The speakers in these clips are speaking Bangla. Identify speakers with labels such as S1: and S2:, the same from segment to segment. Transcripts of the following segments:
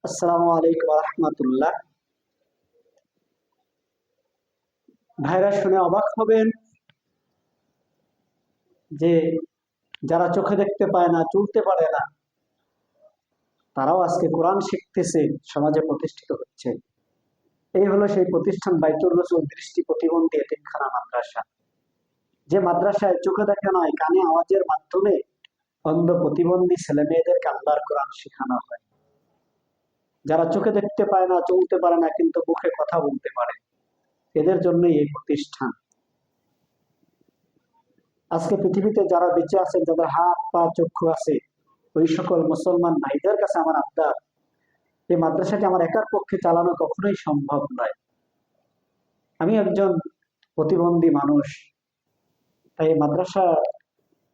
S1: আসসালামু আলাইকুম রহমতুল্লাহ। ভাইরা শুনে অবাক হবেন যে যারা চোখে দেখতে পায় না, চলতে পারে না, তারাও আজকে কোরআন শিখতেছে, সমাজে প্রতিষ্ঠিত হচ্ছে। এই হলো সেই প্রতিষ্ঠান বাইতুর রসুল দৃষ্টি প্রতিবন্ধী এতিমখানা মাদ্রাসা। যে মাদ্রাসায় চোখে দেখে নয়, কানে আওয়াজের মাধ্যমে অন্ধ প্রতিবন্ধী ছেলে মেয়েদেরকে আল্লাহর কোরআন শেখানো হয়। যারা চোখে দেখতে পায় না, চলতে পারে না, কিন্তু মুখে কথা বলতে পারে, এদের জন্যই এই প্রতিষ্ঠান। আজকে পৃথিবীতে যারা বেঁচে আছেন, যাদের হাত পা চক্ষু আছে, ওই সকল মুসলমান ভাইদের কাছে আমার আবদার, এই মাদ্রাসাটি আমার একার পক্ষে চালানো কখনোই সম্ভব নয়। আমি একজন প্রতিবন্ধী মানুষ, তাই এই মাদ্রাসার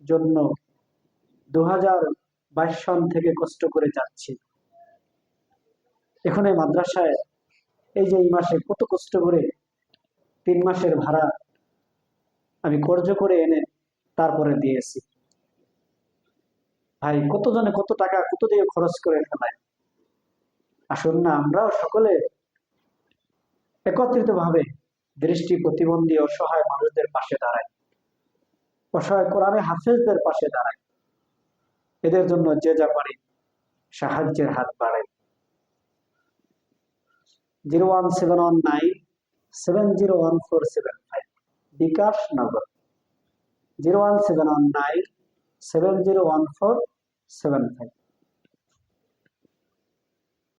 S1: জন্য 2022 সন থেকে কষ্ট করে যাচ্ছি। এখন এই মাদ্রাসায় এই মাসে কত কষ্ট করে 3 মাসের ভাড়া আমি কর্জ করে এনে তারপরে দিয়েছি। ভাই, কতজনে কত টাকা কত দিয়ে খরচ করে ফেলায়। আসুন না আমরাও সকলে একত্রিত ভাবে দৃষ্টি প্রতিবন্ধী অসহায় মানুষদের পাশে দাঁড়ায়, অসহায় কোরআনে হাফেজদের পাশে দাঁড়ায়, এদের জন্য যে যা পারি সাহায্যের হাত বাড়ায়। 01719701475 বিকাশ নগর 01719701475।